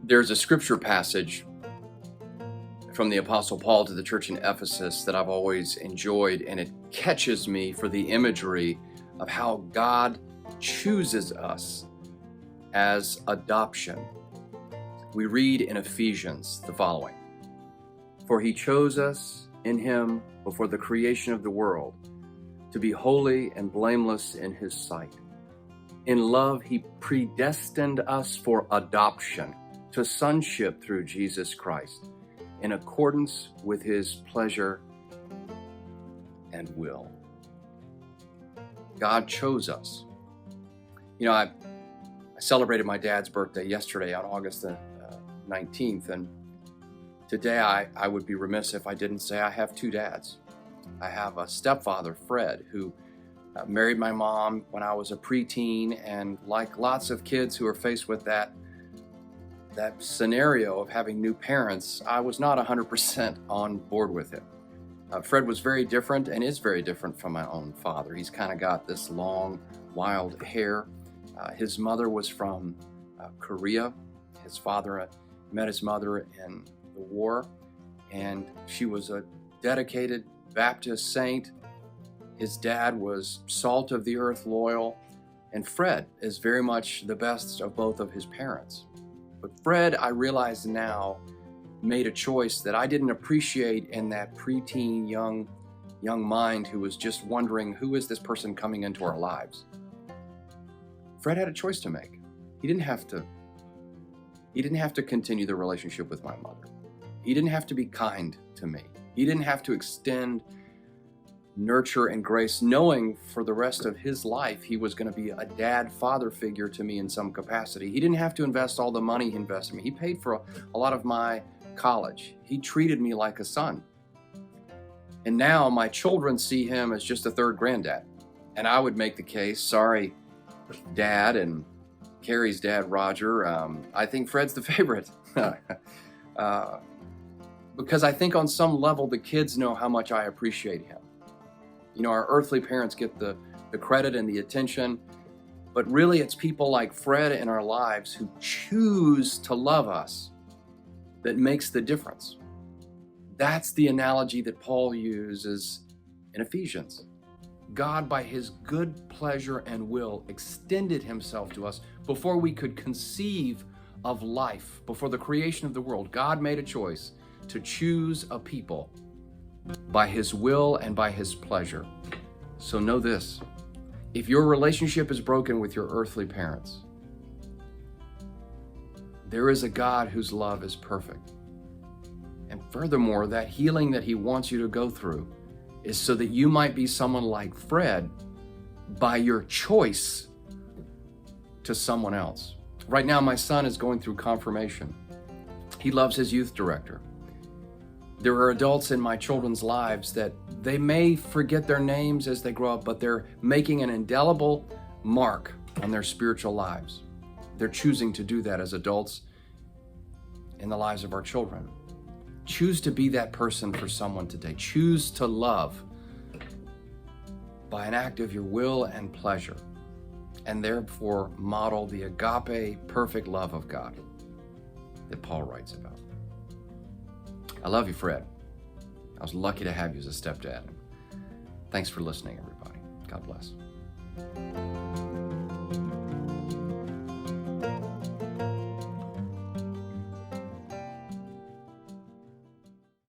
There's a scripture passage from the Apostle Paul to the church in Ephesus that I've always enjoyed, and it catches me for the imagery of how God chooses us as adoption. We read in Ephesians the following: "For he chose us in him before the creation of the world to be holy and blameless in his sight. In love, he predestined us for adoption to sonship through Jesus Christ, in accordance with his pleasure and will." God chose us. I celebrated my dad's birthday yesterday on August the 19th, and today I would be remiss if I didn't say I have two dads. I have a stepfather, Fred, who married my mom when I was a preteen, and like lots of kids who are faced with that scenario of having new parents, I was not 100% on board with it. Fred was very different and is very different from my own father. He's kind of got this long, wild hair. His mother was from Korea. His father met his mother in the war, and she was a dedicated Baptist saint. His dad was salt of the earth loyal, and Fred is very much the best of both of his parents. But Fred, I realize now, made a choice that I didn't appreciate in that preteen young mind who was just wondering, who is this person coming into our lives? Fred had a choice to make. He didn't have to continue the relationship with my mother. He didn't have to be kind to me. He didn't have to extend nurture and grace, knowing for the rest of his life he was going to be a father figure to me in some capacity. He didn't have to invest all the money he invested in me. He paid for a lot of my college. He treated me like a son. And now my children see him as just a third granddad. And I would make the case, sorry, Dad and Carrie's dad, Roger, I think Fred's the favorite. Because I think on some level the kids know how much I appreciate him. Our earthly parents get the credit and the attention, but really it's people like Fred in our lives who choose to love us that makes the difference. That's the analogy that Paul uses in Ephesians. God, by his good pleasure and will, extended himself to us before we could conceive of life, before the creation of the world. God made a choice to choose a people by his will and by his pleasure. So know this: if your relationship is broken with your earthly parents, there is a God whose love is perfect. And furthermore, that healing that he wants you to go through is so that you might be someone like Fred by your choice to someone else. Right now, my son is going through confirmation. He loves his youth director. There are adults in my children's lives that they may forget their names as they grow up, but they're making an indelible mark on their spiritual lives. They're choosing to do that as adults in the lives of our children. Choose to be that person for someone today. Choose to love by an act of your will and pleasure, and therefore model the agape, perfect love of God that Paul writes about. I love you, Fred. I was lucky to have you as a stepdad. Thanks for listening, everybody. God bless.